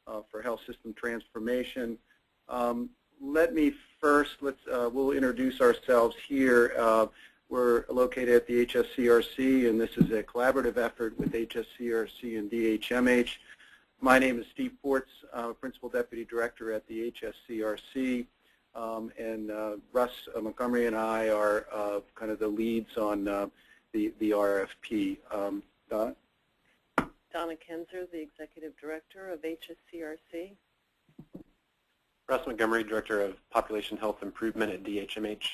for health system transformation. Let me first, we'll introduce ourselves here. We're located at the HSCRC, and this is a collaborative effort with HSCRC and DHMH. My name is Steve Ports, Principal Deputy Director at the HSCRC, and Russ Montgomery and I are kind of the leads on the RFP. Donna? Donna Kenzer, the Executive Director of HSCRC. Russ Montgomery, Director of Population Health Improvement at DHMH.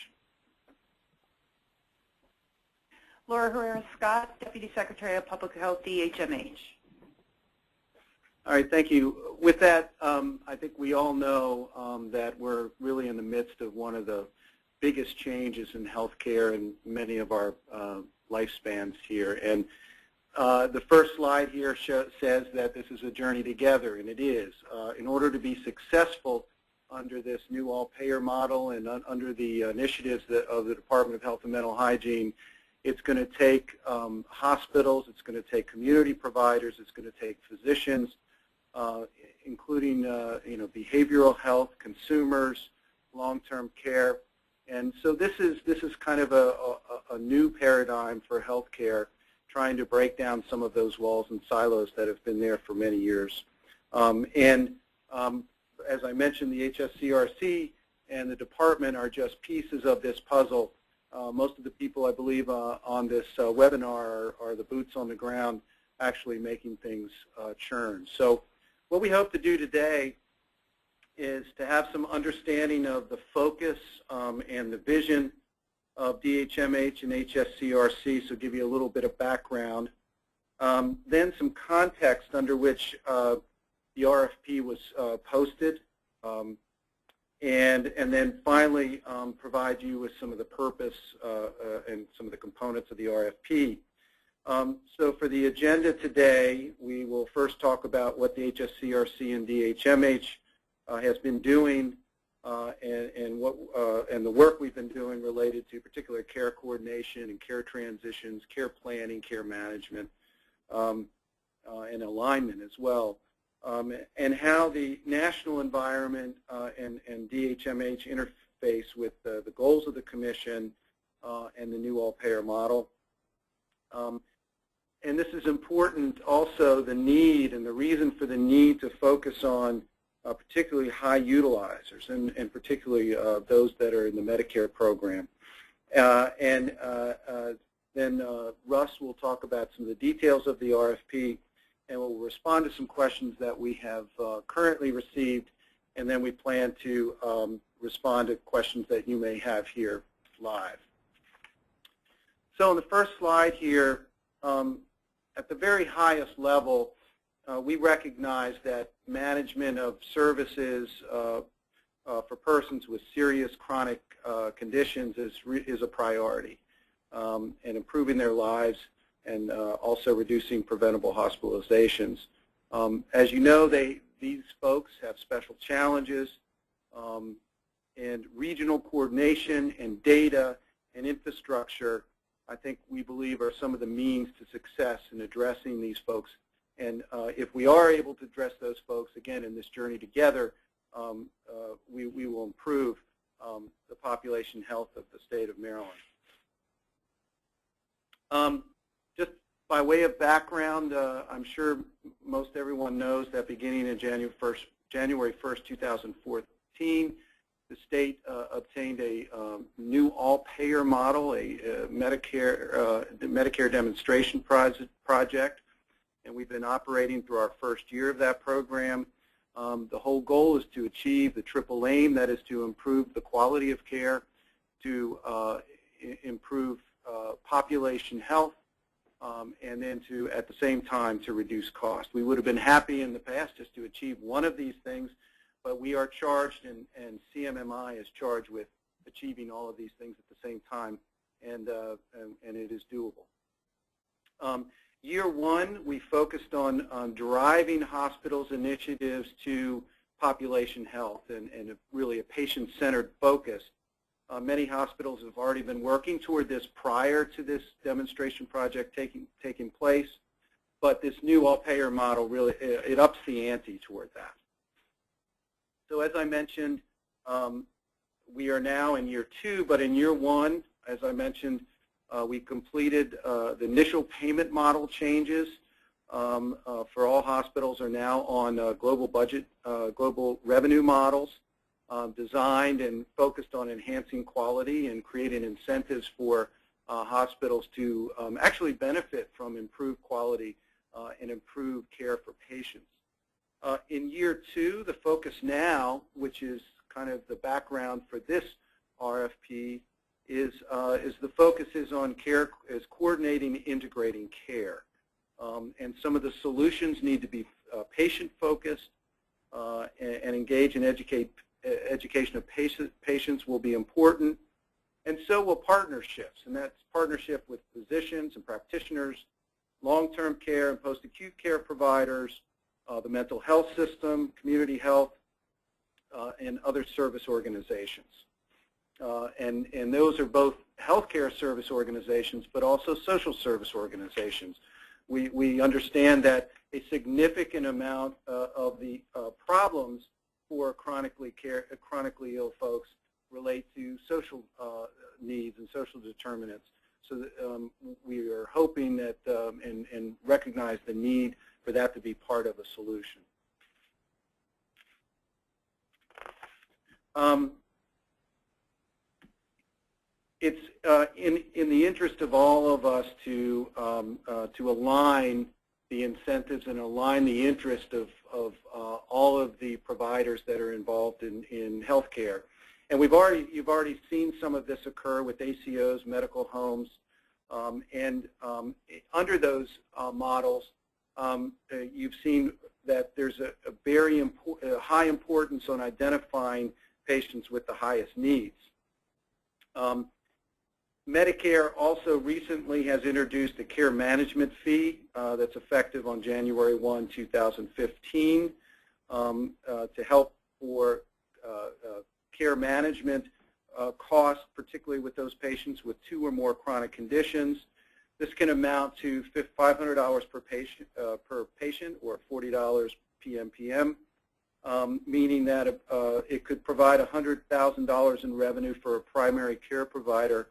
Laura Herrera-Scott, Deputy Secretary of Public Health, DHMH. All right, thank you. With that, I think we all know that we're really in the midst of one of the biggest changes in healthcare in many of our lifespans here. And the first slide here says that this is a journey together, and it is. In order to be successful under this new all-payer model and under the initiatives of the Department of Health and Mental Hygiene, it's going to take hospitals, it's going to take community providers, it's going to take physicians, including behavioral health, consumers, long-term care. And so this is kind of a new paradigm for healthcare, trying to break down some of those walls and silos that have been there for many years. As I mentioned, the HSCRC and the department are just pieces of this puzzle. Most of the people, I believe, on this webinar are the boots on the ground actually making things churn. So what we hope to do today is to have some understanding of the focus and the vision of DHMH and HSCRC, so give you a little bit of background. Then some context under which the RFP was posted, and then finally provide you with some of the purpose and some of the components of the RFP. So for the agenda today, we will first talk about what the HSCRC and DHMH has been doing and the work we've been doing related to particular care coordination and care transitions, care planning, care management, and alignment as well. And how the national environment and DHMH interface with the goals of the Commission and the new all-payer model. And this is important also, the need and the reason for the need to focus on particularly high utilizers and particularly those that are in the Medicare program. Then Russ will talk about some of the details of the RFP, and we'll respond to some questions that we have currently received, and then we plan to respond to questions that you may have here live. So on the first slide here, at the very highest level, we recognize that management of services for persons with serious chronic conditions is a priority, and improving their lives and also reducing preventable hospitalizations. As you know, these folks have special challenges, and regional coordination and data and infrastructure, I think we believe, are some of the means to success in addressing these folks. And if we are able to address those folks, again, in this journey together, we will improve the population health of the state of Maryland. Just by way of background, I'm sure most everyone knows that beginning in January 1st, 2014, the state obtained a new all-payer model, a Medicare demonstration project, and we've been operating through our first year of that program. The whole goal is to achieve the triple aim, that is to improve the quality of care, to improve population health, and then to, at the same time, to reduce cost. We would have been happy in the past just to achieve one of these things, but we are charged, and CMMI is charged with achieving all of these things at the same time, and it is doable. Year one, we focused on driving hospitals' initiatives to population health and really a patient-centered focus. Many hospitals have already been working toward this prior to this demonstration project taking place, but this new all-payer model really, it ups the ante toward that. So as I mentioned, we are now in year 2, but in year 1, as I mentioned, we completed the initial payment model changes for all hospitals are now on global revenue models designed and focused on enhancing quality and creating incentives for hospitals to actually benefit from improved quality and improved care for patients. In year 2, the focus now, which is kind of the background for this RFP, is the focus is on care, is coordinating and integrating care. And some of the solutions need to be patient-focused and engage in education of patients will be important. And so will partnerships, and that's partnership with physicians and practitioners, long-term care and post-acute care providers, the mental health system, community health, and other service organizations. And those are both healthcare service organizations, but also social service organizations. We understand that a significant amount of the problems for chronically ill folks relate to social needs and social determinants. So that, we are hoping that and recognize the need for that to be part of a solution. It's in the interest of all of us to align the incentives and align the interest of all of the providers that are involved in healthcare. And you've already seen some of this occur with ACOs, medical homes, and under those models, you've seen that there's a very high importance on identifying patients with the highest needs. Medicare also recently has introduced a care management fee that's effective on January 1, 2015 to help for care management costs, particularly with those patients with 2 or more chronic conditions. This can amount to $500 per patient or $40 PMPM, meaning that it could provide $100,000 in revenue for a primary care provider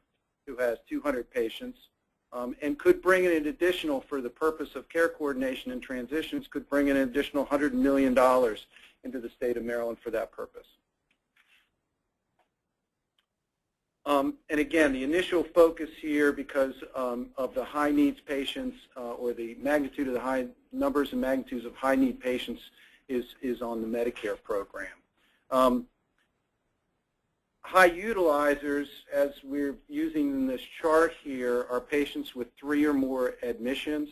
who has 200 patients, and could bring in an additional, for the purpose of care coordination and transitions, could bring in an additional $100 million into the state of Maryland for that purpose. And again, the initial focus here, because of the high needs patients or the magnitude of the high numbers and magnitudes of high need patients, is on the Medicare program. High utilizers, as we're using in this chart here, are patients with 3 or more admissions.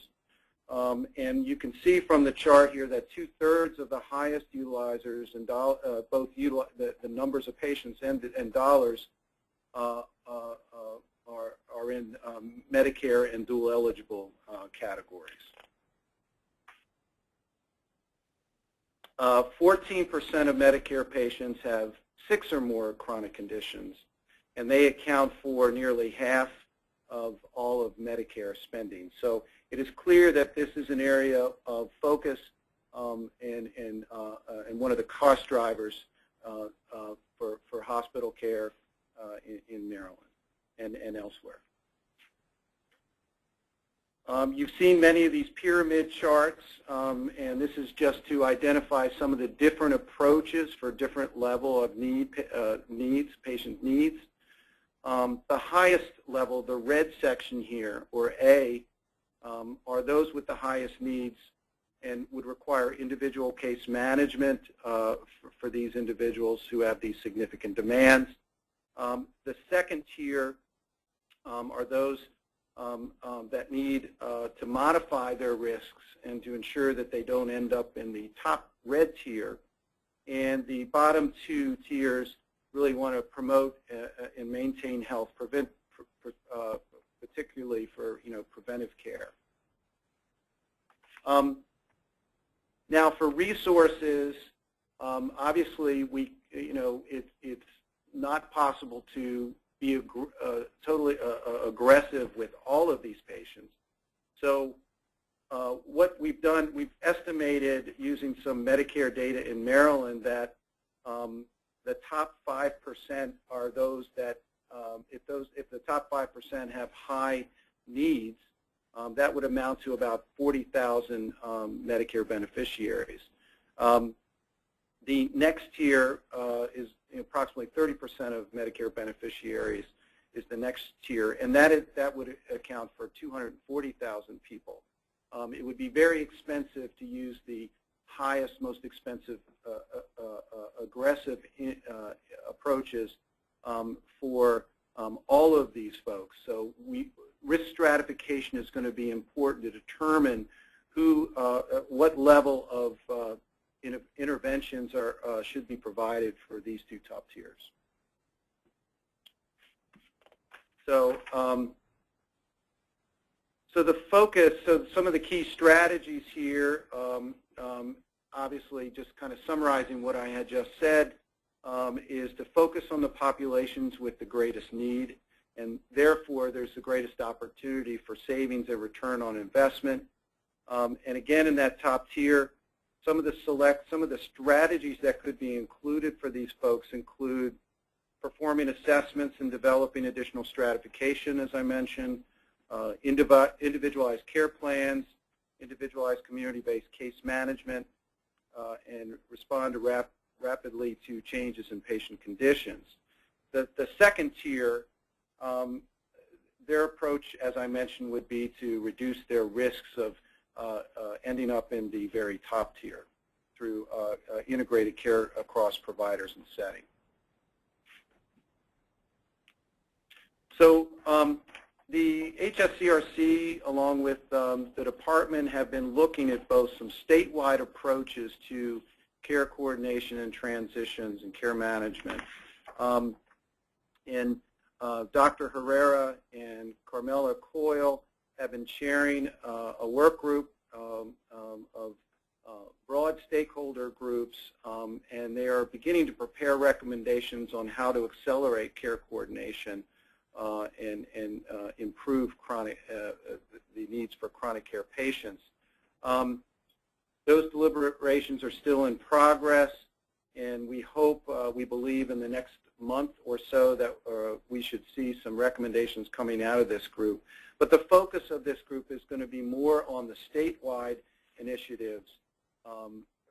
And you can see from the chart here that 2/3 of the highest utilizers, and both the numbers of patients and dollars, are in Medicare and dual eligible categories. 14% of Medicare patients have 6 or more chronic conditions, and they account for nearly half of all of Medicare spending. So it is clear that this is an area of focus and one of the cost drivers for hospital care in Maryland and elsewhere. You've seen many of these pyramid charts, and this is just to identify some of the different approaches for different level of patient needs. The highest level, the red section here, or A, are those with the highest needs and would require individual case management for these individuals who have these significant demands. The second tier are those that need to modify their risks and to ensure that they don't end up in the top red tier. And the bottom 2 tiers really want to promote and maintain health, particularly for preventive care. Now for resources, obviously it's not possible to be totally aggressive with all of these patients. So what we've done, we've estimated using some Medicare data in Maryland that the top 5% are those that, if the top 5% have high needs, that would amount to about 40,000 Medicare beneficiaries. The next tier is approximately 30% of Medicare beneficiaries is the next tier, and that would account for 240,000 people. It would be very expensive to use the highest, most expensive, aggressive approaches for all of these folks. So risk stratification is going to be important to determine what level of interventions should be provided for these two top tiers. So, so the focus, so some of the key strategies here, obviously just kind of summarizing what I had just said, is to focus on the populations with the greatest need, and therefore there's the greatest opportunity for savings and return on investment. And again, in that top tier, some of the strategies that could be included for these folks include performing assessments and developing additional stratification, as I mentioned, individualized care plans, individualized community-based case management, and respond rapidly to changes in patient conditions. The second tier, their approach, as I mentioned, would be to reduce their risks of ending up in the very top tier through integrated care across providers and setting. So the HSCRC, along with the department, have been looking at both some statewide approaches to care coordination and transitions and care management. And Dr. Herrera and Carmela Coyle have been chairing a work group of broad stakeholder groups, and they are beginning to prepare recommendations on how to accelerate care coordination and improve the needs for chronic care patients. Those deliberations are still in progress, and we hope, we believe in the next month or so that we should see some recommendations coming out of this group. But the focus of this group is going to be more on the statewide initiatives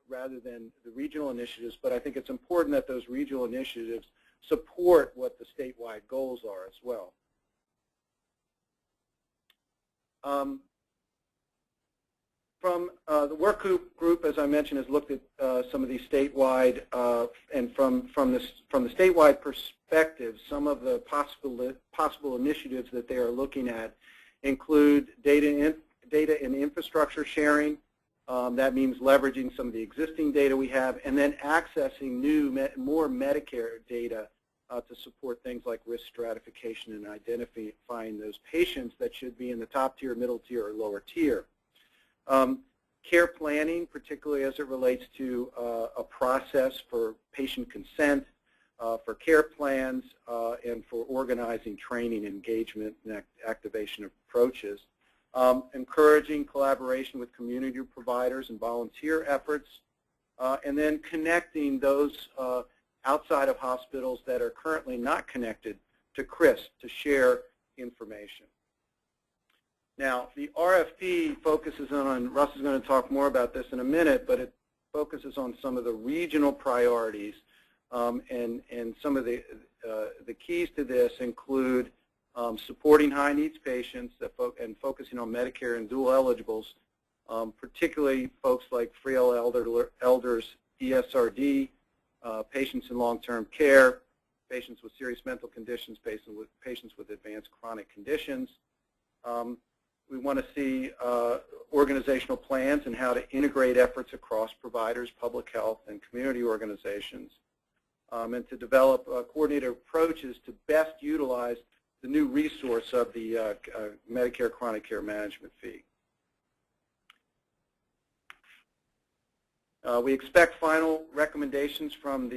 rather than the regional initiatives, but I think it's important that those regional initiatives support what the statewide goals are as well. From the work group, as I mentioned, has looked at some of these statewide, and from the statewide perspective, some of the possible initiatives that they are looking at include data and infrastructure sharing. That means leveraging some of the existing data we have, and then accessing more Medicare data to support things like risk stratification and identifying those patients that should be in the top tier, middle tier, or lower tier. Care planning, particularly as it relates to a process for patient consent, for care plans, and for organizing training, engagement, and activation approaches. Encouraging collaboration with community providers and volunteer efforts, and then connecting those outside of hospitals that are currently not connected to CRIS to share information. Now, the RFP focuses on, Russ is going to talk more about this in a minute, but it focuses on some of the regional priorities, and some of the keys to this include supporting high needs patients and focusing on Medicare and dual eligibles, particularly folks like frail elders, ESRD, patients in long-term care, patients with serious mental conditions, patients with advanced chronic conditions. We want to see organizational plans and how to integrate efforts across providers, public health, and community organizations, and to develop coordinated approaches to best utilize the new resource of the Medicare Chronic Care Management fee. We expect final recommendations from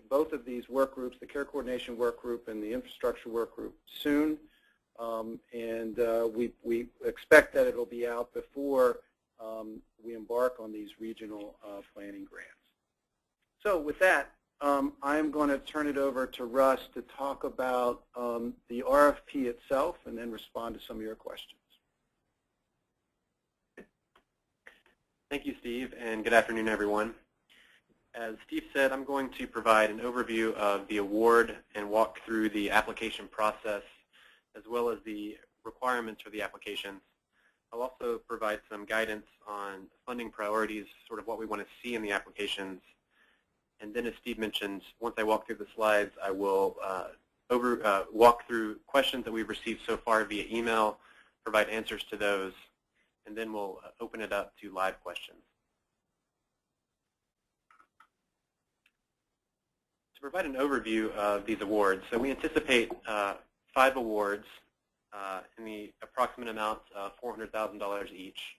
both of these work groups, the Care Coordination Work Group and the Infrastructure Work Group, soon. And we expect that it will be out before we embark on these regional planning grants. So with that, I'm going to turn it over to Russ to talk about the RFP itself and then respond to some of your questions. Thank you, Steve, and good afternoon, everyone. As Steve said, I'm going to provide an overview of the award and walk through the application process as well as the requirements for the applications. I'll also provide some guidance on funding priorities, sort of what we want to see in the applications. And then, as Steve mentioned, once I walk through the slides, I will walk through questions that we've received so far via email, provide answers to those, and then we'll open it up to live questions. To provide an overview of these awards, so we anticipate 5 awards in the approximate amount of $400,000 each.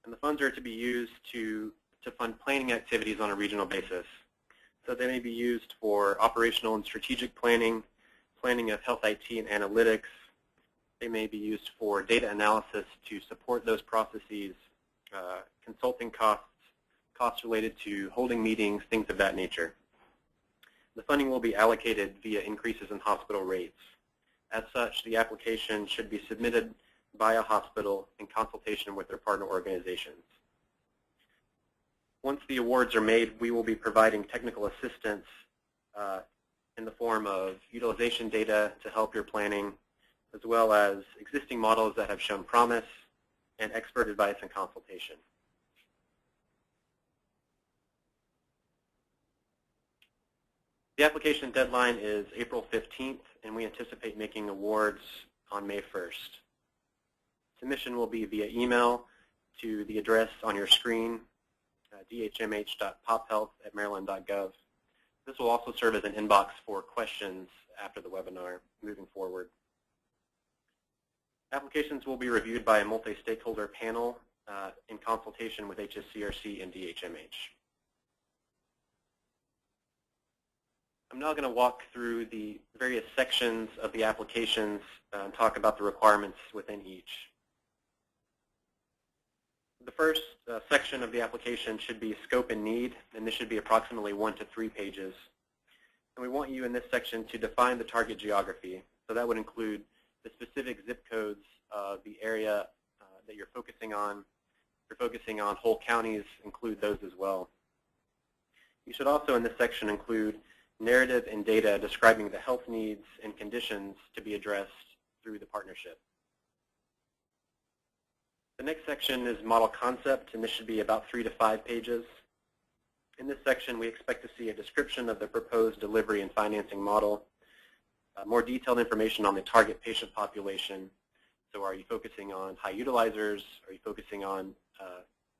And the funds are to be used to fund planning activities on a regional basis. So they may be used for operational and strategic planning, planning of health IT and analytics. They may be used for data analysis to support those processes, consulting costs, costs related to holding meetings, things of that nature. The funding will be allocated via increases in hospital rates. As such, the application should be submitted by a hospital in consultation with their partner organizations. Once the awards are made, we will be providing technical assistance in the form of utilization data to help your planning, as well as existing models that have shown promise and expert advice and consultation. The application deadline is April 15th, and we anticipate making awards on May 1st. Submission will be via email to the address on your screen, dhmh.pophealth@maryland.gov. This will also serve as an inbox for questions after the webinar moving forward. Applications will be reviewed by a multi-stakeholder panel in consultation with HSCRC and DHMH. I'm now going to walk through the various sections of the applications and talk about the requirements within each. The first section of the application should be scope and need, and this should be approximately 1 to 3 pages. And we want you in this section to define the target geography. So that would include the specific zip codes of the area that you're focusing on. If you're focusing on whole counties, include those as well. You should also in this section include narrative and data describing the health needs and conditions to be addressed through the partnership. The next section is model concept, and this should be about 3 to 5 pages. In this section, we expect to see a description of the proposed delivery and financing model, more detailed information on the target patient population. So are you focusing on high utilizers? Are you focusing on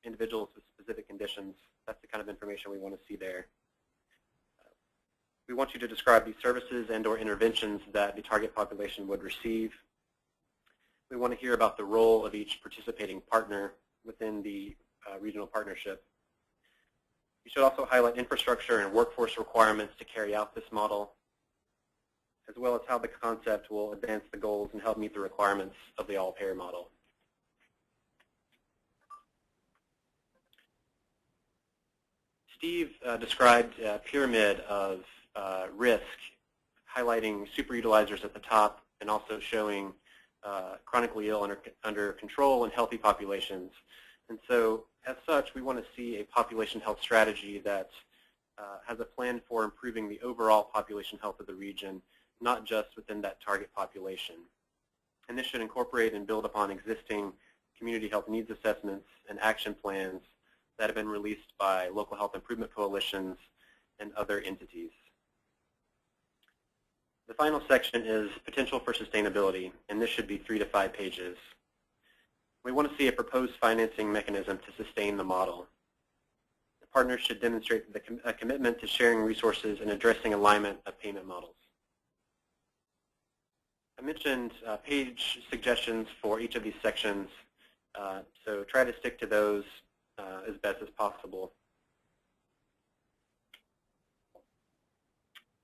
individuals with specific conditions? That's the kind of information we want to see there. We want you to describe the services and or interventions that the target population would receive. We want to hear about the role of each participating partner within the regional partnership. You should also highlight infrastructure and workforce requirements to carry out this model, as well as how the concept will advance the goals and help meet the requirements of the all-payer model. Steve described a pyramid of risk, highlighting superutilizers at the top and also showing chronically ill under control and healthy populations. And so, as such, we want to see a population health strategy that has a plan for improving the overall population health of the region, not just within that target population. And this should incorporate and build upon existing community health needs assessments and action plans that have been released by local health improvement coalitions and other entities. The final section is potential for sustainability, and this should be 3 to 5 pages. We want to see a proposed financing mechanism to sustain the model. The partners should demonstrate a commitment to sharing resources and addressing alignment of payment models. I mentioned page suggestions for each of these sections, so try to stick to those as best as possible.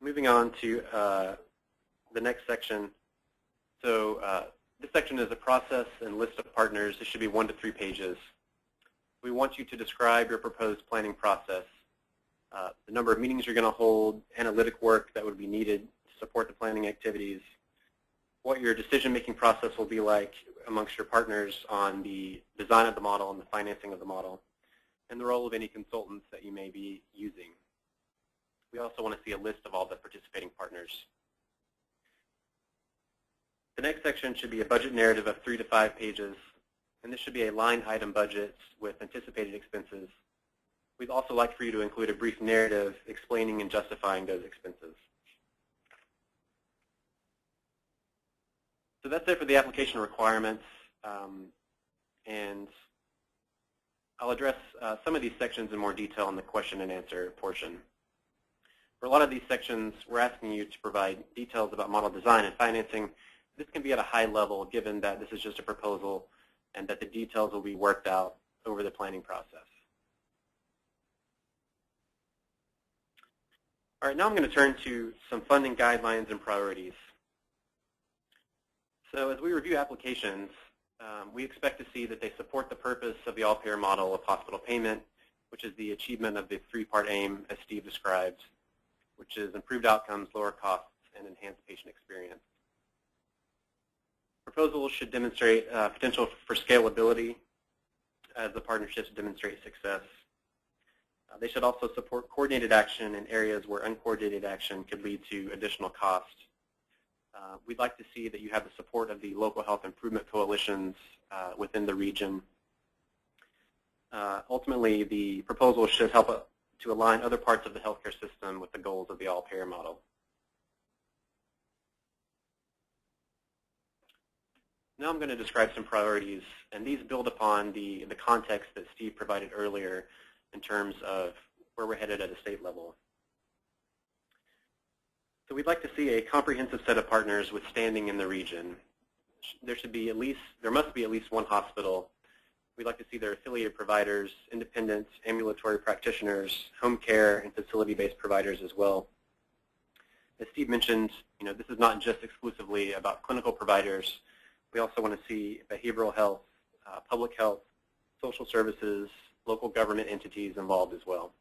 Moving on to the next section. So this section is a process and list of partners. It should be 1 to 3 pages. We want you to describe your proposed planning process. the number of meetings you're going to hold, analytic work that would be needed to support the planning activities, what your decision-making process will be like amongst your partners on the design of the model and the financing of the model, and the role of any consultants that you may be using. We also want to see a list of all the participating partners. The next section should be a budget narrative of 3 to 5 pages, and this should be a line item budget with anticipated expenses. We'd also like for you to include a brief narrative explaining and justifying those expenses. So that's it for the application requirements, and I'll address some of these sections in more detail in the question and answer portion. For a lot of these sections, we're asking you to provide details about model design and financing. This can be at a high level given that this is just a proposal and that the details will be worked out over the planning process. All right, now I'm going to turn to some funding guidelines and priorities. So as we review applications, we expect to see that they support the purpose of the all-payer model of hospital payment, which is the achievement of the 3-part aim, as Steve described, which is improved outcomes, lower costs, and enhanced patient experience. Proposals should demonstrate potential for scalability as the partnerships demonstrate success. They should also support coordinated action in areas where uncoordinated action could lead to additional cost. We'd like to see that you have the support of the local health improvement coalitions within the region. Ultimately, the proposal should help to align other parts of the healthcare system with the goals of the all-payer model. Now I'm going to describe some priorities, and these build upon the context that Steve provided earlier in terms of where we're headed at a state level. So we'd like to see a comprehensive set of partners with standing in the region. There must be at least one hospital. We'd like to see their affiliated providers, independent ambulatory practitioners, home care, and facility-based providers as well. As Steve mentioned, this is not just exclusively about clinical providers. We also want to see behavioral health, public health, social services, local government entities involved as well.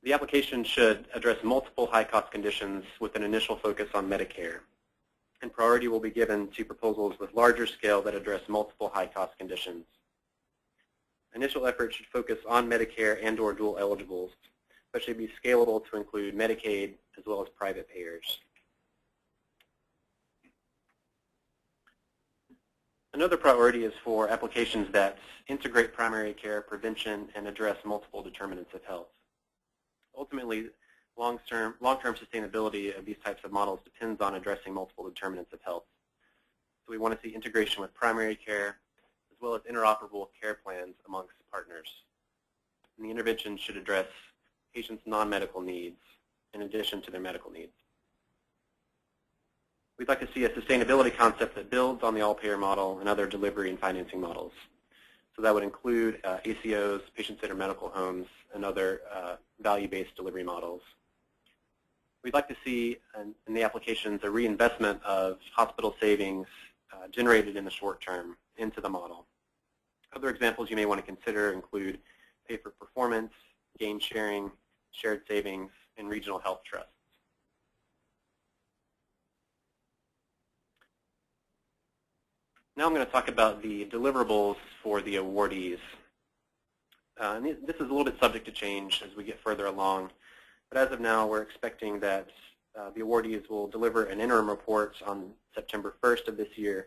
The application should address multiple high-cost conditions with an initial focus on Medicare. And priority will be given to proposals with larger scale that address multiple high-cost conditions. Initial efforts should focus on Medicare and/or dual eligibles, but should be scalable to include Medicaid as well as private payers. Another priority is for applications that integrate primary care, prevention, and address multiple determinants of health. Ultimately, long-term sustainability of these types of models depends on addressing multiple determinants of health. So we want to see integration with primary care as well as interoperable care plans amongst partners. And the intervention should address patients' non-medical needs in addition to their medical needs. We'd like to see a sustainability concept that builds on the all-payer model and other delivery and financing models. So that would include ACOs, patient-centered medical homes, and other value-based delivery models. We'd like to see in the applications a reinvestment of hospital savings generated in the short term into the model. Other examples you may want to consider include pay for performance, gain sharing, shared savings, and regional health trusts. Now I'm going to talk about the deliverables for the awardees. And this is a little bit subject to change as we get further along, but as of now we're expecting that the awardees will deliver an interim report on September 1st of this year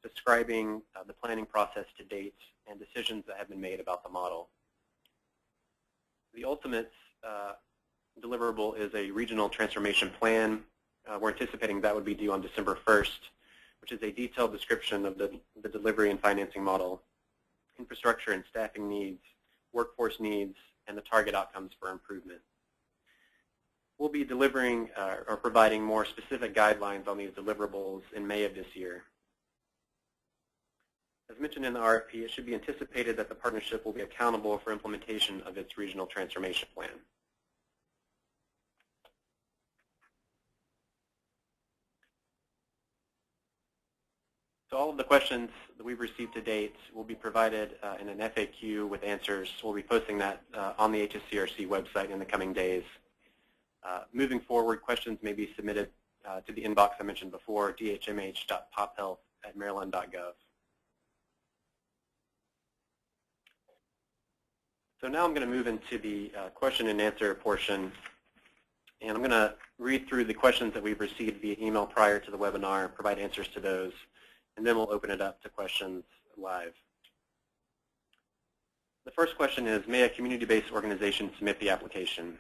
describing the planning process to date and decisions that have been made about the model. The ultimate deliverable is a regional transformation plan. We're anticipating that would be due on December 1st, which is a detailed description of the delivery and financing model, infrastructure and staffing needs, workforce needs, and the target outcomes for improvement. We'll be delivering or providing more specific guidelines on these deliverables in May of this year. As mentioned in the RFP, it should be anticipated that the partnership will be accountable for implementation of its regional transformation plan. So all of the questions questions that we've received to date will be provided in an FAQ with answers. We'll be posting that on the HSCRC website in the coming days. Moving forward, questions may be submitted to the inbox I mentioned before, dhmh.pophealth@maryland.gov. So now I'm going to move into the question and answer portion. And I'm going to read through the questions that we've received via email prior to the webinar, provide answers to those, and then we'll open it up to questions live. The first question is, may a community-based organization submit the application?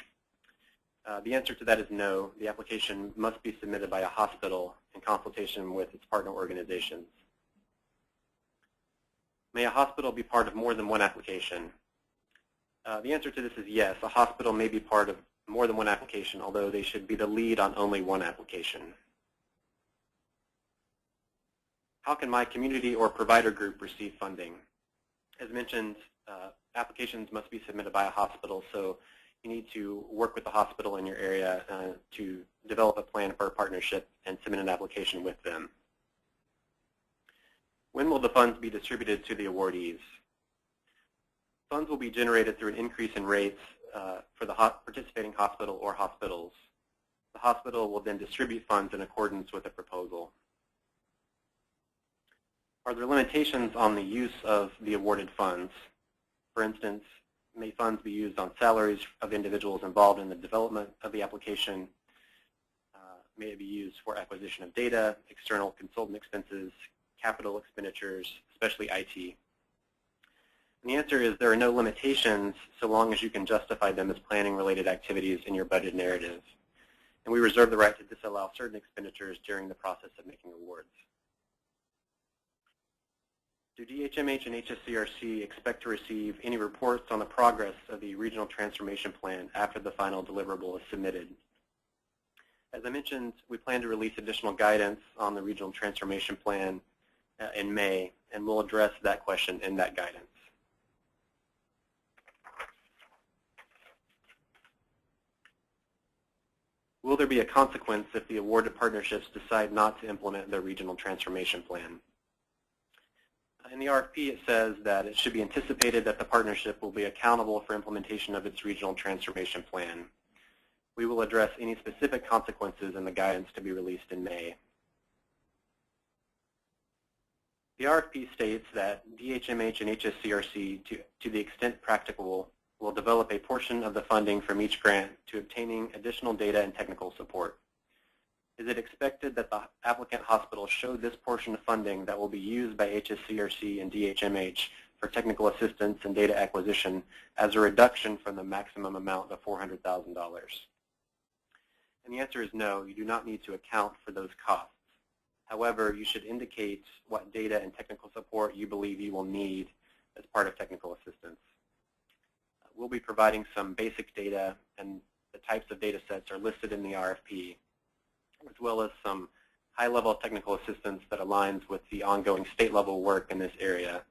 The answer to that is no. The application must be submitted by a hospital in consultation with its partner organizations. May a hospital be part of more than one application? The answer to this is yes. A hospital may be part of more than one application, although they should be the lead on only one application. How can my community or provider group receive funding? As mentioned, applications must be submitted by a hospital, so you need to work with the hospital in your area to develop a plan for a partnership and submit an application with them. When will the funds be distributed to the awardees? Funds will be generated through an increase in rates for the participating hospital or hospitals. The hospital will then distribute funds in accordance with the proposal. Are there limitations on the use of the awarded funds? For instance, may funds be used on salaries of individuals involved in the development of the application? May it be used for acquisition of data, external consultant expenses, capital expenditures, especially IT? And the answer is there are no limitations so long as you can justify them as planning-related activities in your budget narrative. And we reserve the right to disallow certain expenditures during the process of making awards. Do DHMH and HSCRC expect to receive any reports on the progress of the Regional Transformation Plan after the final deliverable is submitted? As I mentioned, we plan to release additional guidance on the Regional Transformation Plan in May, and we'll address that question in that guidance. Will there be a consequence if the awarded partnerships decide not to implement the Regional Transformation Plan? In the RFP, it says that it should be anticipated that the partnership will be accountable for implementation of its Regional Transformation Plan. We will address any specific consequences in the guidance to be released in May. The RFP states that DHMH and HSCRC, to the extent practicable, will develop a portion of the funding from each grant to obtaining additional data and technical support. Is it expected that the applicant hospital show this portion of funding that will be used by HSCRC and DHMH for technical assistance and data acquisition as a reduction from the maximum amount of $400,000? And the answer is no, you do not need to account for those costs. However, you should indicate what data and technical support you believe you will need as part of technical assistance. We'll be providing some basic data, and the types of data sets are listed in the RFP, as well as some high-level technical assistance that aligns with the ongoing state-level work in this area.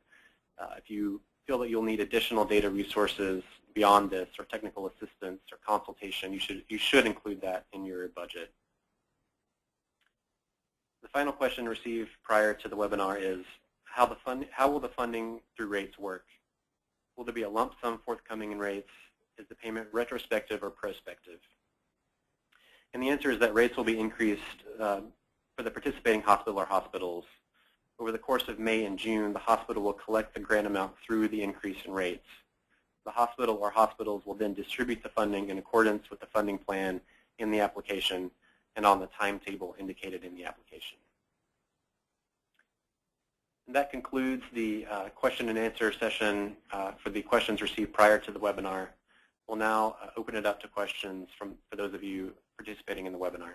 If you feel that you'll need additional data resources beyond this, or technical assistance or consultation, you should include that in your budget. The final question received prior to the webinar is, how will the funding through rates work? Will there be a lump sum forthcoming in rates? Is the payment retrospective or prospective? And the answer is that rates will be increased for the participating hospital or hospitals. Over the course of May and June, the hospital will collect the grant amount through the increase in rates. The hospital or hospitals will then distribute the funding in accordance with the funding plan in the application and on the timetable indicated in the application. And that concludes the question and answer session for the questions received prior to the webinar. We'll now open it up to questions for those of you participating in the webinar.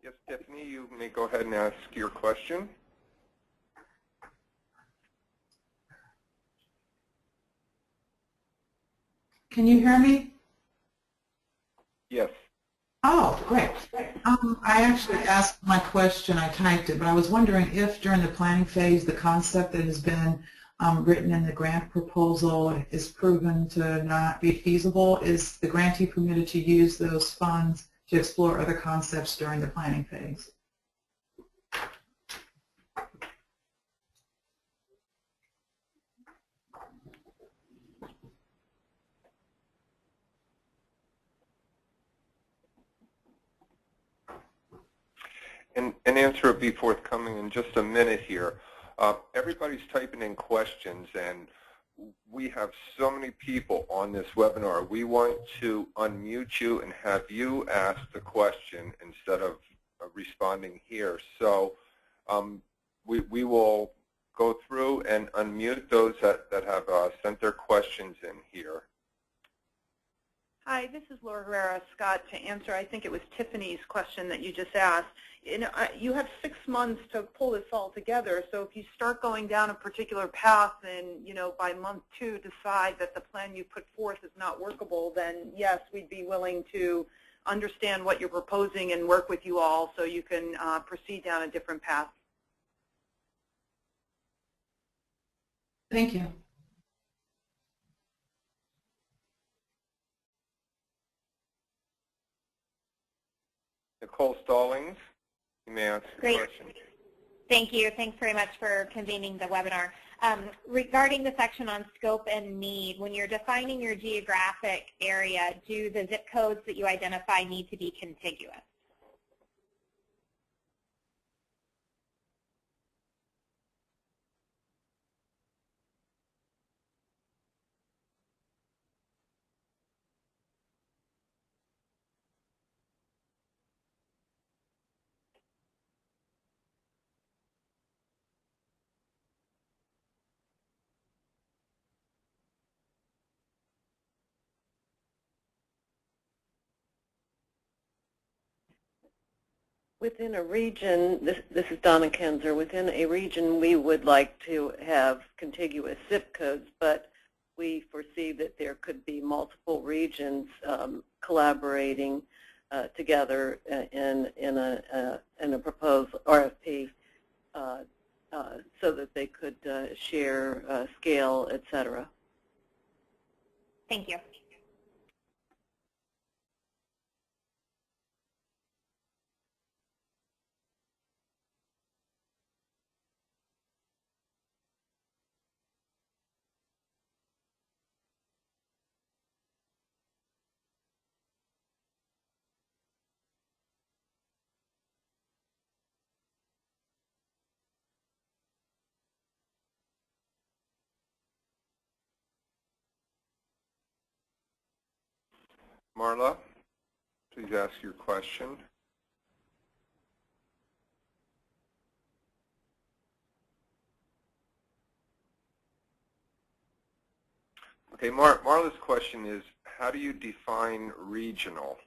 Yes, Stephanie, you may go ahead and ask your question. Can you hear me? Yes. Oh, great. I actually asked my question, I typed it, but I was wondering if during the planning phase the concept that has been written in the grant proposal is proven to not be feasible. Is the grantee permitted to use those funds to explore other concepts during the planning phase? And an answer will be forthcoming in just a minute here. Everybody's typing in questions, and we have so many people on this webinar. We want to unmute you and have you ask the question instead of responding here. So we will go through and unmute those that have sent their questions in here. Hi, this is Laura Herrera. Scott, to answer, I think it was Tiffany's question that you just asked. You have 6 months to pull this all together, so if you start going down a particular path and, by month 2 decide that the plan you put forth is not workable, then yes, we'd be willing to understand what you're proposing and work with you all so you can proceed down a different path. Thank you. Nicole Stallings, you may ask the question. Thank you. Thanks very much for convening the webinar. Regarding the section on scope and need, when you're defining your geographic area, do the zip codes that you identify need to be contiguous? Within a region, this is Donna Kenzer, within a region we would like to have contiguous zip codes, but we foresee that there could be multiple regions collaborating together in a proposed RFP so that they could share scale, et cetera. Thank you. Marla, please ask your question. Okay, Marla's question is, how do you define regional?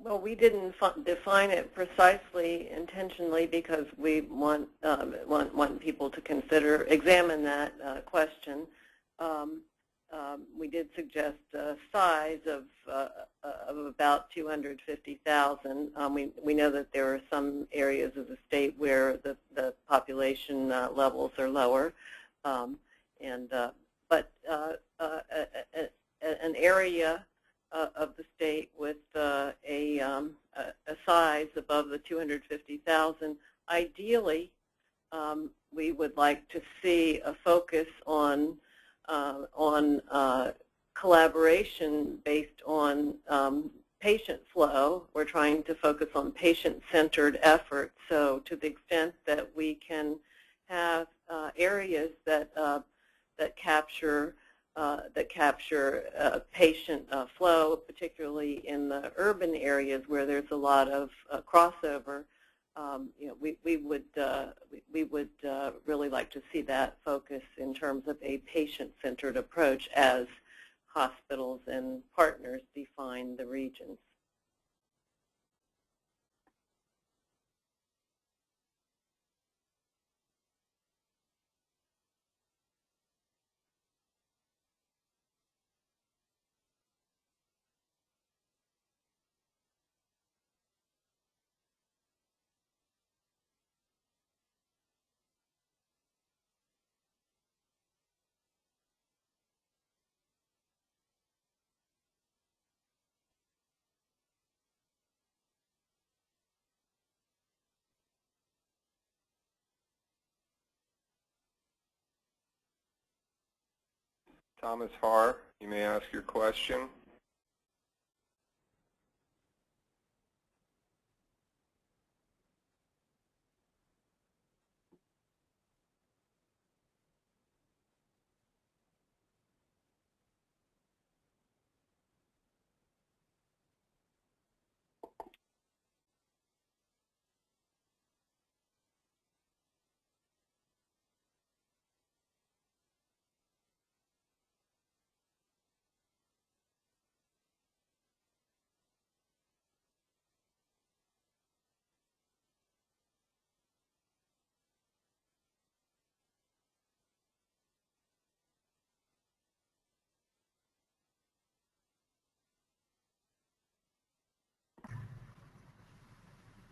Well, we didn't define it precisely intentionally because we want people to examine that question. We did suggest a size of about 250,000. We know that there are some areas of the state where the population levels are lower, but an area of the state with a size above the 250,000. Ideally, we would like to see a focus on collaboration based on patient flow. We're trying to focus on patient-centered efforts. So to the extent that we can have areas that capture patient flow, particularly in the urban areas where there's a lot of crossover. We would really like to see that focus in terms of a patient-centered approach as hospitals and partners define the regions. Thomas Haar, you may ask your question.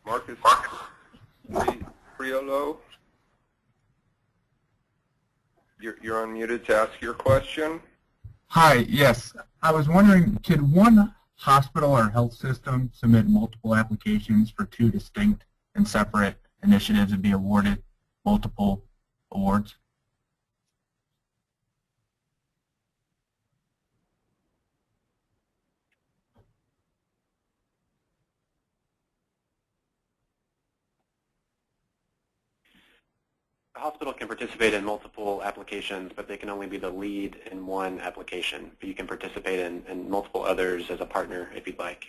Marcus Priolo, you're unmuted to ask your question. Hi, yes. I was wondering, could one hospital or health system submit multiple applications for two distinct and separate initiatives and be awarded multiple awards? The hospital can participate in multiple applications, but they can only be the lead in one application. But you can participate in multiple others as a partner if you'd like.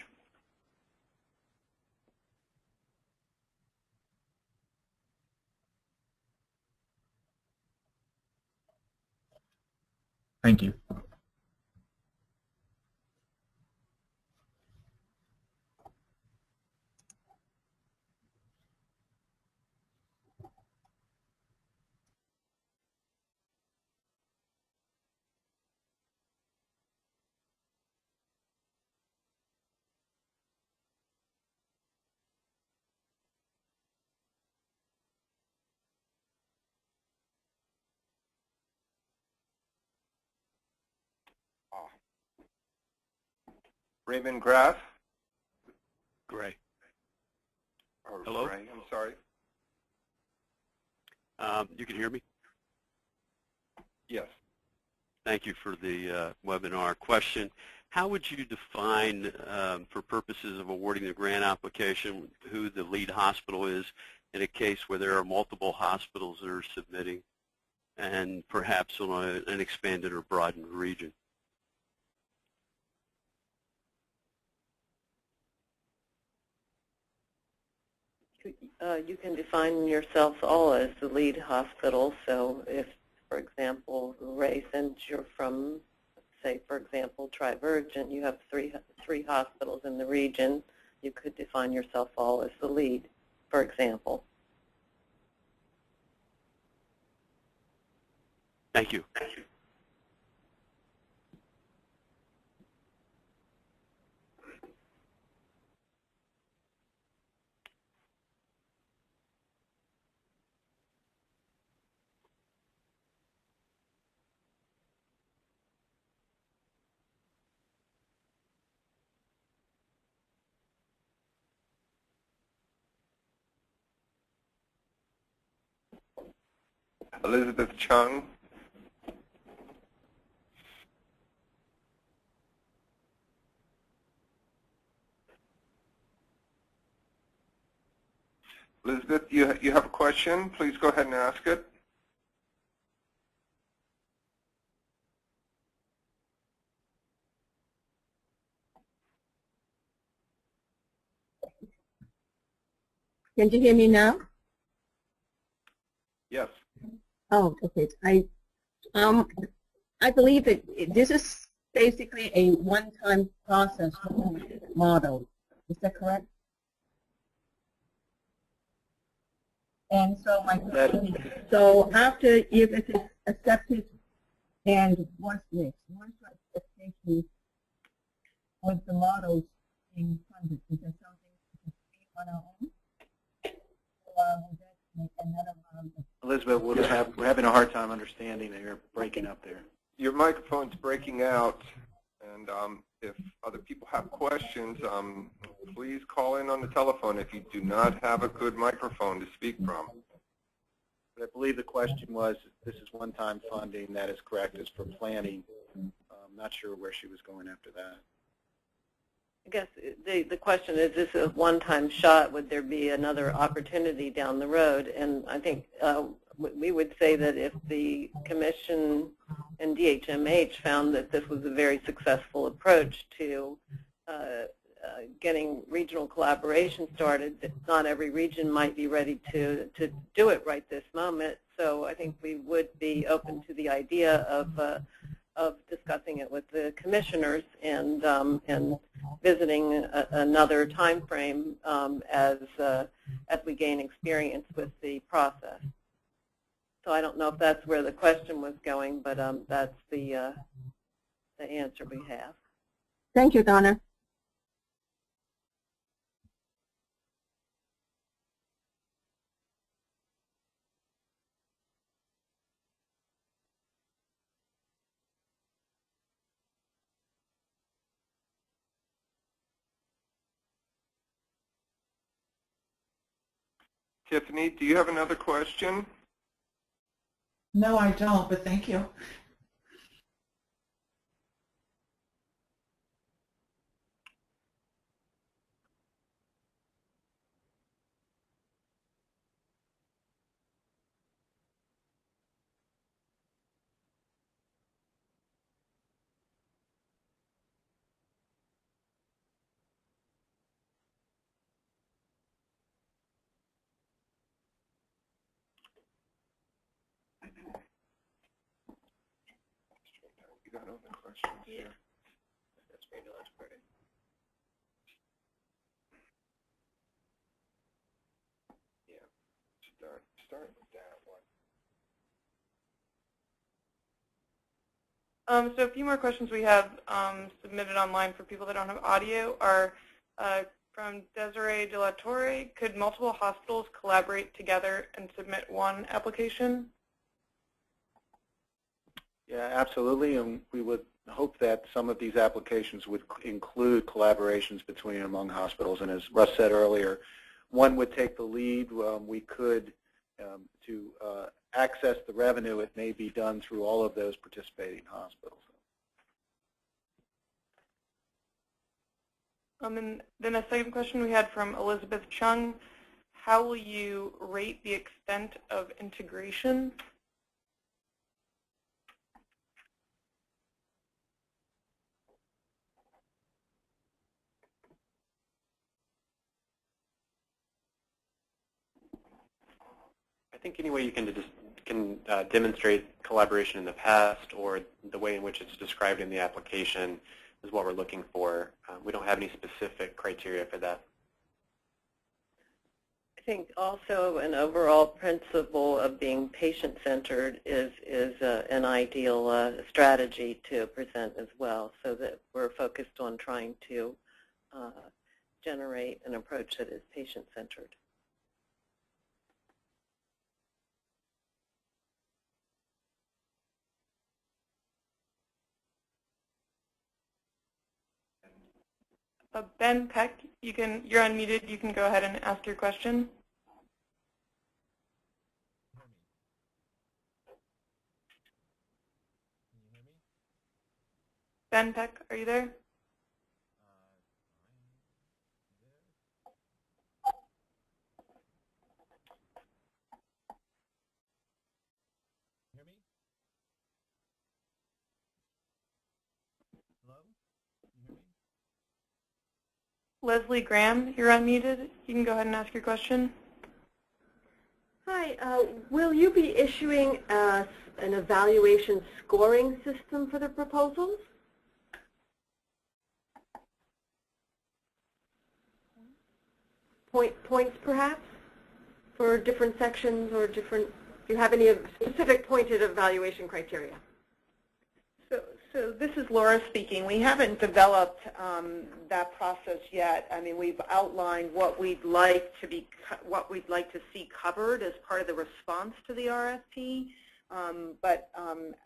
Thank you. Raymond Graff. Gray. Or Hello? Gray, I'm sorry. You can hear me? Yes. Thank you for the webinar. Question: how would you define, for purposes of awarding the grant application, who the lead hospital is in a case where there are multiple hospitals that are submitting, and perhaps on an expanded or broadened region? You can define yourselves all as the lead hospital. So if, for example, Ray, since you're from, say, for example, Trivergent, you have three hospitals in the region, you could define yourself all as the lead, for example. Thank you. Elizabeth Chung. Elizabeth, you have a question? Please go ahead and ask it. Can you hear me now? Yes. Oh, okay. I believe that this is basically a one-time process model. Is that correct? And so my question is, so after, if it is accepted, and what's next? What's your expectation with the models being funded? Is that something we can see on our own? Or would that make another round of Elizabeth, we're having a hard time understanding that you're breaking up there. Your microphone's breaking out, and if other people have questions, please call in on the telephone if you do not have a good microphone to speak from. But I believe the question was, this is one-time funding. That is correct. It's for planning. I'm not sure where she was going after that. I guess the question is this a one-time shot? Would there be another opportunity down the road? And I think we would say that if the Commission and DHMH found that this was a very successful approach to getting regional collaboration started, that not every region might be ready to do it right this moment. So I think we would be open to the idea of discussing it with the commissioners and visiting another time frame as we gain experience with the process. So I don't know if that's where the question was going, but that's the answer we have. Thank you, Donna. Tiffany, do you have another question? No, I don't, but thank you. You got other questions here? That's regulatory. Yeah, start with that one. So a few more questions we have submitted online for people that don't have audio are from Desiree De La Torre. Could multiple hospitals collaborate together and submit one application? Yeah, absolutely, and we would hope that some of these applications would include collaborations between and among hospitals. And as Russ said earlier, one would take the lead. We could, to access the revenue, it may be done through all of those participating hospitals. And then a second question we had from Elizabeth Chung. How will you rate the extent of integration? I think any way you can demonstrate collaboration in the past or the way in which it's described in the application is what we're looking for. We don't have any specific criteria for that. I think also an overall principle of being patient-centered is an ideal strategy to present as well, so that we're focused on trying to generate an approach that is patient-centered. Ben Peck, you're unmuted. You can go ahead and ask your question. Ben Peck, are you there? Leslie Graham, you're unmuted. You can go ahead and ask your question. Hi. Will you be issuing an evaluation scoring system for the proposals? Points, perhaps, for different sections or different, do you have any specific pointed evaluation criteria? So this is Laura speaking. We haven't developed that process yet. I mean, we've outlined what we'd like to see covered as part of the response to the RFP. But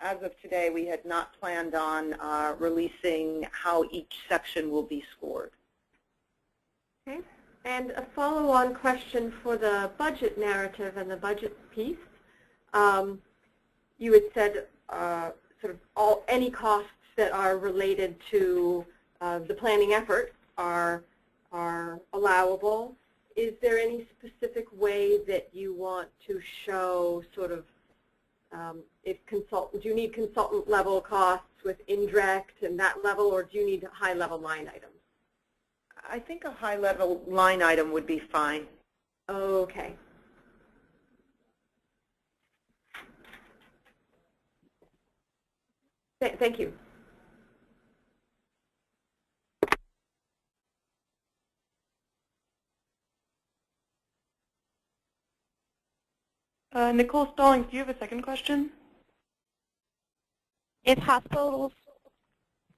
as of today, we had not planned on releasing how each section will be scored. Okay. And a follow-on question for the budget narrative and the budget piece. you had said sort of any costs that are related to the planning effort are allowable. Is there any specific way that you want to show sort of if do you need consultant level costs with indirect and that level, or do you need high level line items? I think a high level line item would be fine. Okay. Thank you. Nicole Stallings, do you have a second question? If hospitals,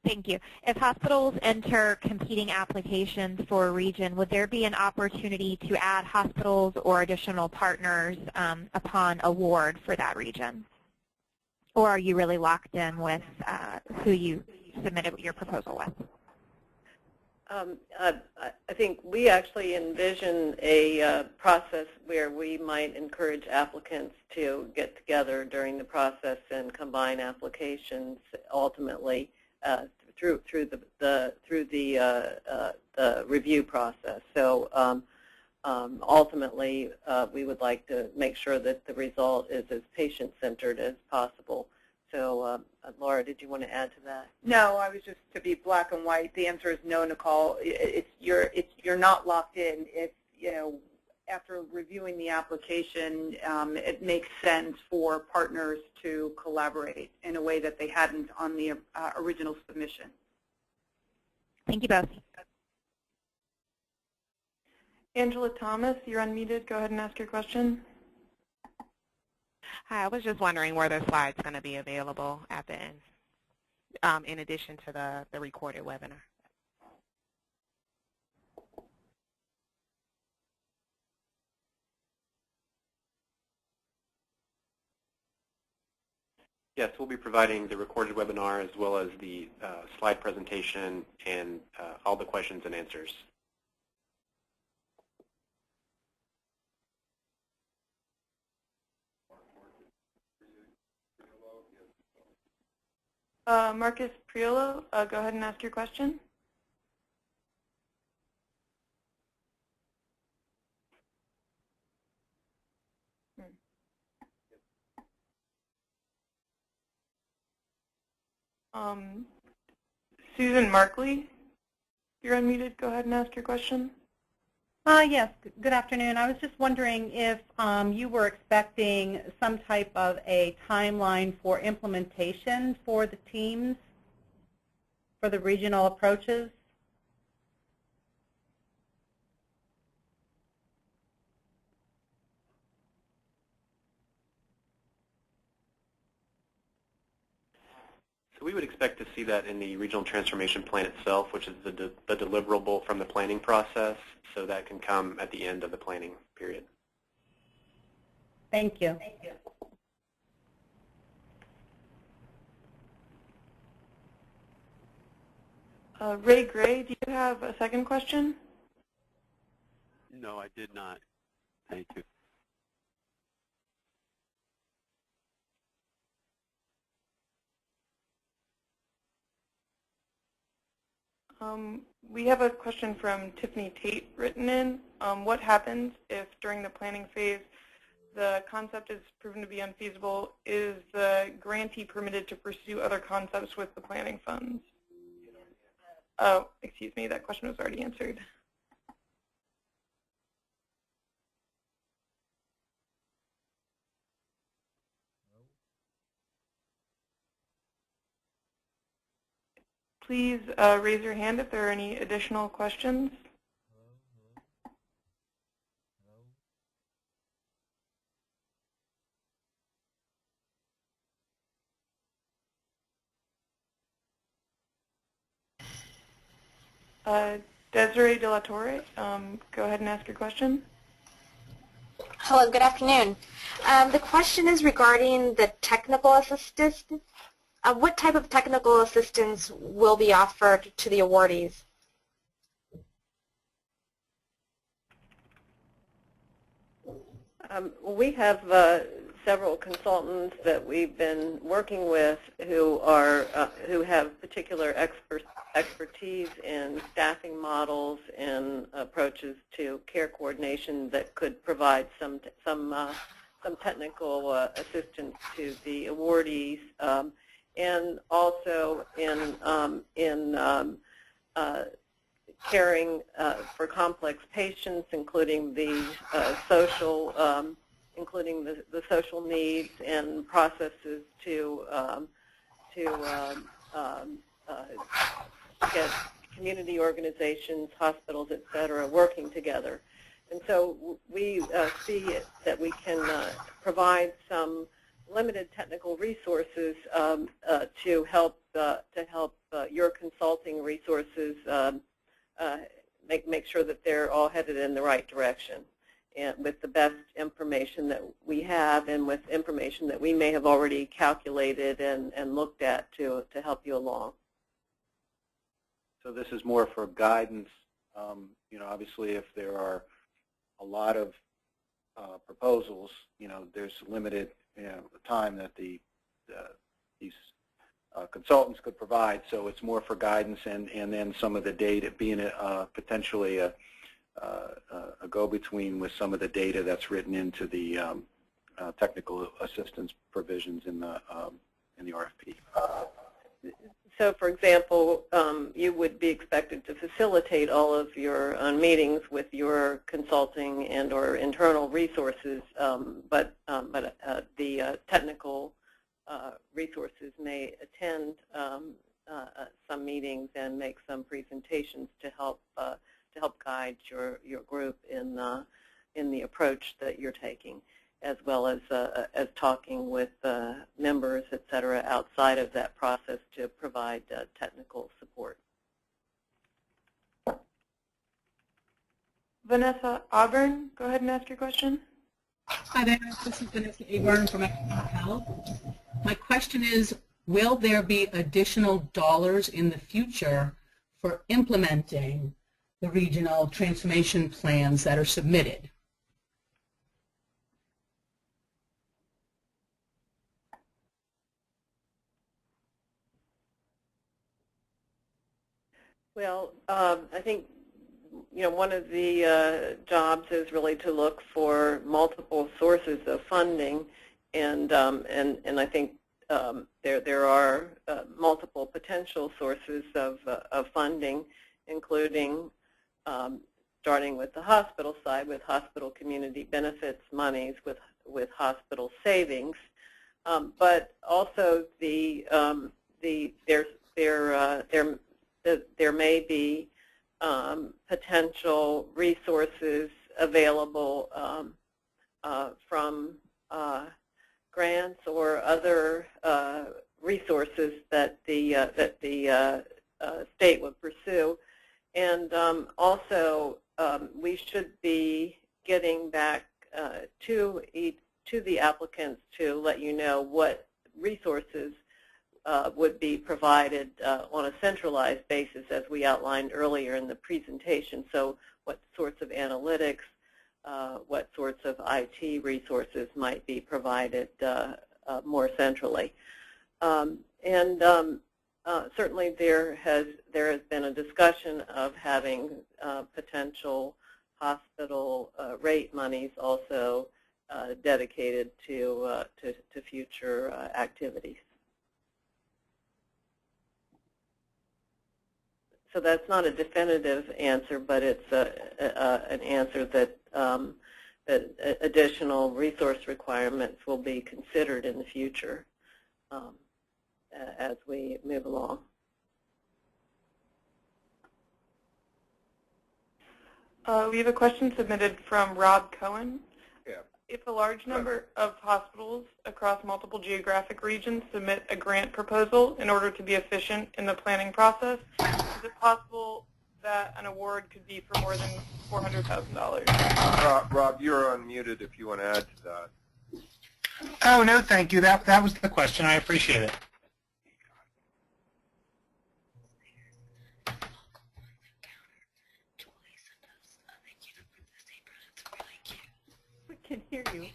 thank you. If hospitals enter competing applications for a region, would there be an opportunity to add hospitals or additional partners upon award for that region? Or are you really locked in with who you submitted your proposal with? I think we actually envision a process where we might encourage applicants to get together during the process and combine applications ultimately through the review process. So ultimately, we would like to make sure that the result is as patient-centered as possible. So, Laura, did you want to add to that? No, I was just to be black and white. The answer is no, Nicole. You're not locked in. If after reviewing the application, it makes sense for partners to collaborate in a way that they hadn't on the original submission. Thank you both. Angela Thomas, you're unmuted. Go ahead and ask your question. Hi, I was just wondering where the slides going to be available at the end, in addition to the recorded webinar. Yes, we'll be providing the recorded webinar as well as the slide presentation and all the questions and answers. Marcus Priolo, go ahead and ask your question. Susan Markley, you're unmuted. Go ahead and ask your question. Yes, good afternoon. I was just wondering if you were expecting some type of a timeline for implementation for the teams, for the regional approaches. So we would expect to see that in the regional transformation plan itself, which is the deliverable from the planning process, so that can come at the end of the planning period. Thank you. Thank you. Ray Gray, do you have a second question? No, I did not. Thank you. We have a question from Tiffany Tate written in. What happens if during the planning phase the concept is proven to be unfeasible? Is the grantee permitted to pursue other concepts with the planning funds? Oh, excuse me, that question was already answered. Please raise your hand if there are any additional questions. Desiree De La Torre, go ahead and ask your question. Hello, good afternoon. The question is regarding the technical assistance. What type of technical assistance will be offered to the awardees? We have several consultants that we've been working with who have particular expertise in staffing models and approaches to care coordination that could provide some technical assistance to the awardees, and also in caring for complex patients, including the social needs and processes to get community organizations, hospitals, et cetera, working together. And so we see that we can provide some limited technical resources to help your consulting resources make sure that they're all headed in the right direction, and with the best information that we have and with information that we may have already calculated and looked at to help you along. So this is more for guidance. Obviously, if there are a lot of proposals, there's limited time that these consultants could provide. So it's more for guidance and then some of the data being potentially a go-between with some of the data that's written into the technical assistance provisions in the RFP. So, for example, you would be expected to facilitate all of your meetings with your consulting and/or internal resources, but the technical resources may attend some meetings and make some presentations to help guide your group in the approach that you're taking, as well as talking with members, et cetera, outside of that process to provide technical support. Vanessa Auburn, go ahead and ask your question. Hi there, this is Vanessa Auburn from Economic Health. My question is, will there be additional dollars in the future for implementing the regional transformation plans that are submitted? Well, I think one of the jobs is really to look for multiple sources of funding, and I think there are multiple potential sources of funding, including starting with the hospital side with hospital community benefits monies with hospital savings, but also there may be potential resources available from grants or other resources that the state would pursue, and also we should be getting back to the applicants to let you know what resources would be provided on a centralized basis, as we outlined earlier in the presentation. So what sorts of analytics, what sorts of IT resources might be provided more centrally. Certainly there has been a discussion of having potential hospital rate monies also dedicated to future activities. So that's not a definitive answer, but it's an answer that additional resource requirements will be considered in the future as we move along. We have a question submitted from Rob Cohen. Yeah. If a large number of hospitals across multiple geographic regions submit a grant proposal in order to be efficient in the planning process, is it possible that an award could be for more than $400,000? Rob, you're unmuted if you want to add to that. Oh, no, thank you. That was the question. I appreciate it. We can hear you.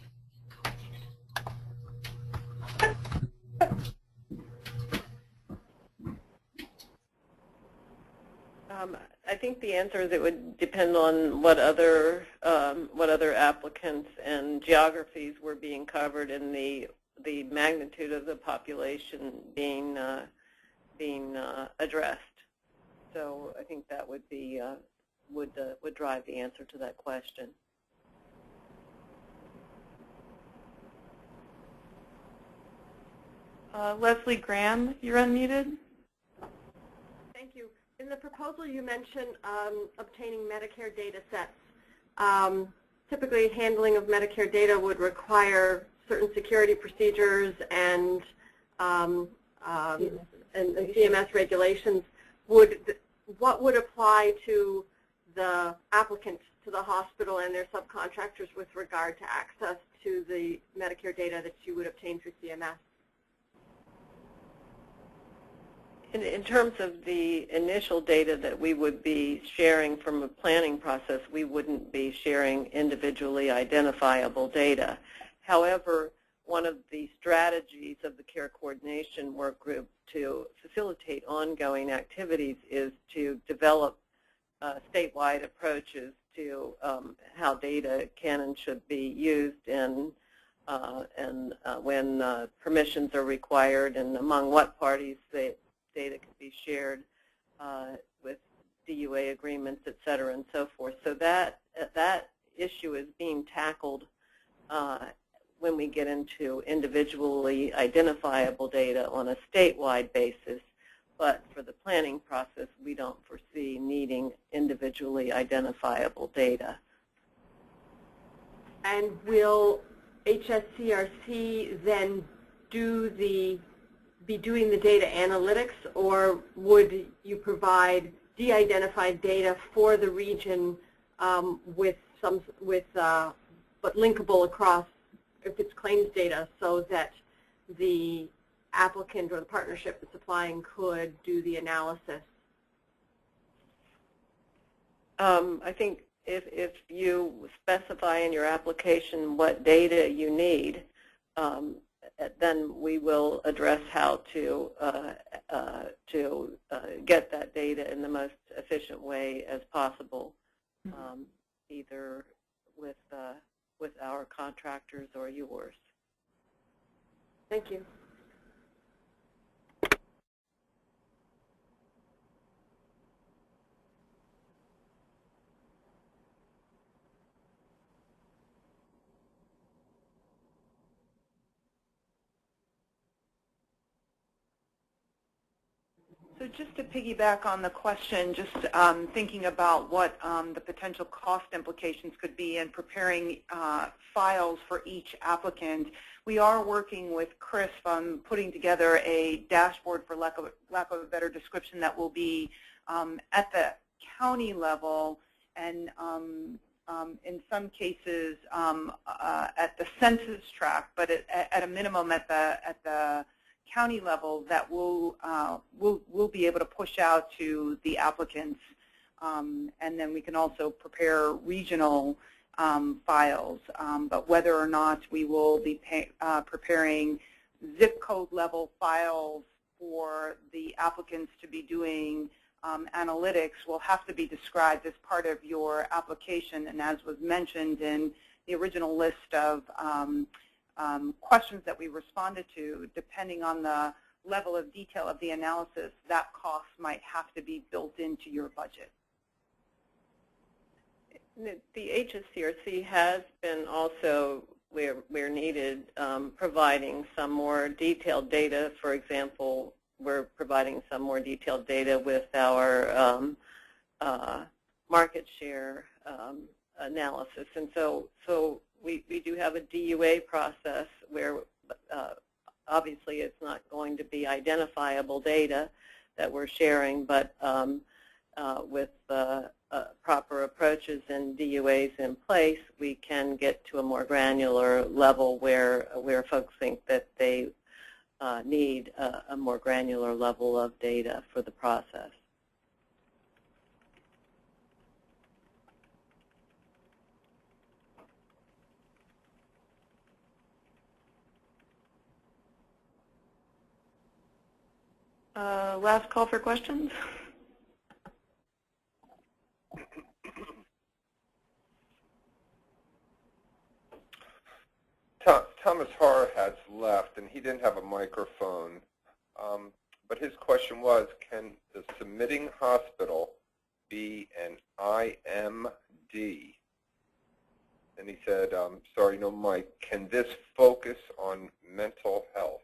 I think the answer is it would depend on what other applicants and geographies were being covered and the magnitude of the population being addressed. So I think that would be would drive the answer to that question. Leslie Graham, you're unmuted. Thank you. In the proposal, you mentioned obtaining Medicare data sets. Typically, handling of Medicare data would require certain security procedures and CMS regulations. What would apply to the applicants, to the hospital and their subcontractors with regard to access to the Medicare data that you would obtain through CMS? In terms of the initial data that we would be sharing from a planning process, we wouldn't be sharing individually identifiable data. However, one of the strategies of the care coordination work group to facilitate ongoing activities is to develop statewide approaches to how data can and should be used and when permissions are required and among what parties data can be shared with DUA agreements, et cetera, and so forth. So that issue is being tackled when we get into individually identifiable data on a statewide basis. But for the planning process, we don't foresee needing individually identifiable data. And will HSCRC then be doing the data analytics, or would you provide de-identified data for the region but linkable across, if it's claims data, so that the applicant or the partnership that's applying could do the analysis? I think if you specify in your application what data you need, then we will address how to get that data in the most efficient way as possible, either with our contractors or yours. Thank you. So just to piggyback on the question, just thinking about what the potential cost implications could be in preparing files for each applicant, we are working with Chris on putting together a dashboard, for lack of a better description, that will be at the county level and in some cases at the census tract, but at a minimum at the county level, that we'll be able to push out to the applicants, and then we can also prepare regional files. But whether or not we will be preparing zip code level files for the applicants to be doing analytics will have to be described as part of your application, and as was mentioned in the original list of questions that we responded to, depending on the level of detail of the analysis, that cost might have to be built into your budget. The HSCRC has been also, where needed, providing some more detailed data. For example, we're providing some more detailed data with our market share analysis, and so we do have a DUA process where obviously it's not going to be identifiable data that we're sharing, but with proper approaches and DUAs in place, we can get to a more granular level where folks think that they need a more granular level of data for the process. Last call for questions. Thomas Harr has left, and he didn't have a microphone. But his question was, can the submitting hospital be an IMD? And he said, sorry, no mic. Can this focus on mental health?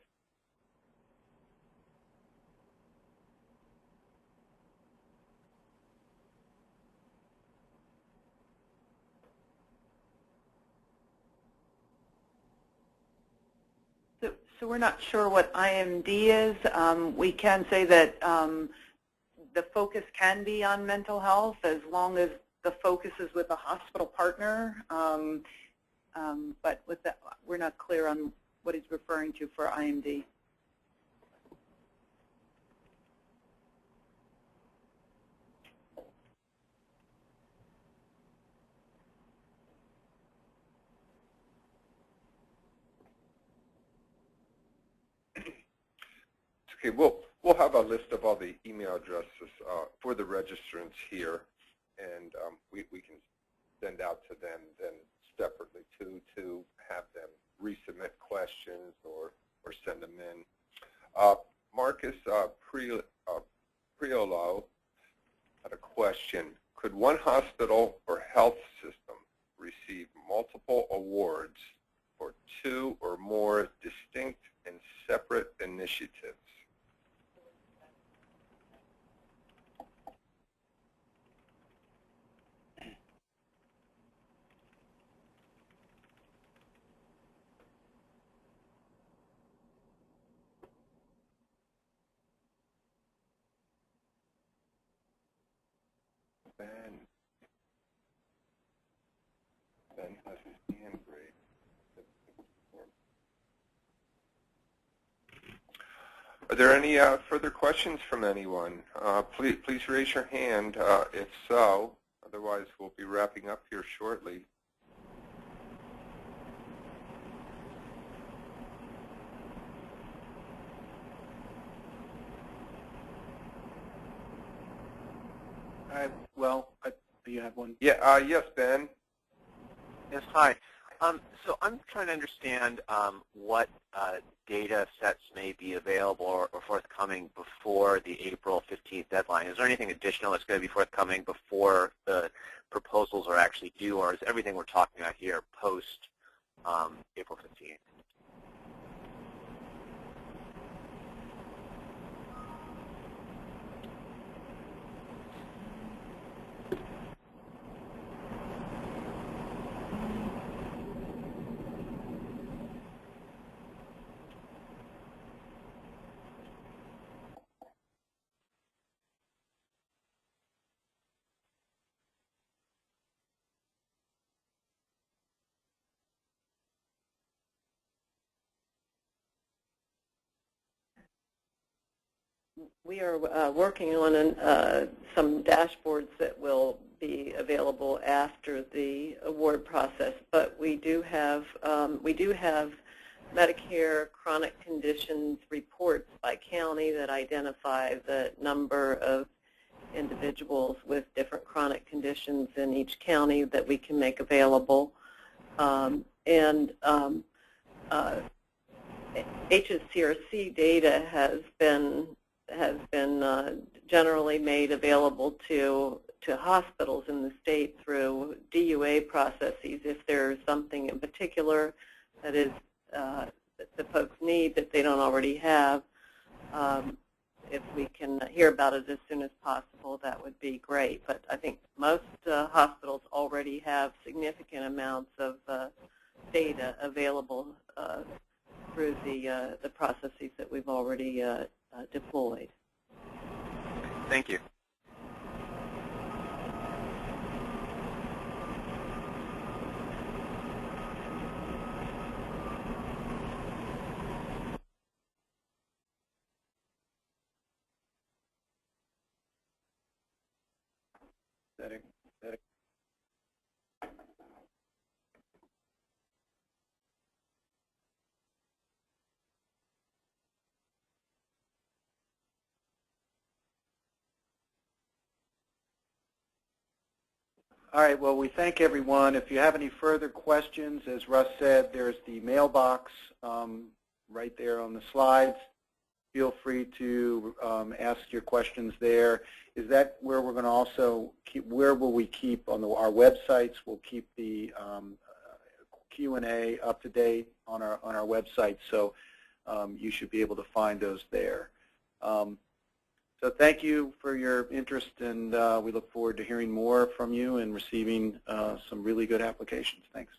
So we're not sure what IMD is. We can say that the focus can be on mental health as long as the focus is with a hospital partner. But with that, we're not clear on what he's referring to for IMD. Okay, we'll have a list of all the email addresses for the registrants here, and we can send out to them then separately too, to have them resubmit questions or send them in. Marcus Priolo had a question. Could one hospital or health system receive multiple awards for 2 or more distinct and separate initiatives? Ben has his hand raised. Are there any further questions from anyone? Please raise your hand if so. Otherwise, we'll be wrapping up here shortly. You have one? Yeah. Yes, Ben. Yes, hi. So I'm trying to understand what data sets may be available or forthcoming before the April 15th deadline. Is there anything additional that's going to be forthcoming before the proposals are actually due, or is everything we're talking about here post April 15th? We are working on some dashboards that will be available after the award process, but we do have Medicare chronic conditions reports by county that identify the number of individuals with different chronic conditions in each county that we can make available. HSCRC data has been generally made available to hospitals in the state through DUA processes. If there's something in particular that is that the folks need that they don't already have, if we can hear about it as soon as possible, that would be great. But I think most hospitals already have significant amounts of data available through the processes that we've already deployed. Thank you. All right, well, we thank everyone. If you have any further questions, as Russ said, there's the mailbox right there on the slides. Feel free to ask your questions there. Is that where we're going to also keep, where will we keep on our websites? We'll keep the Q&A up to date on our website, so you should be able to find those there. So thank you for your interest, and we look forward to hearing more from you and receiving some really good applications. Thanks.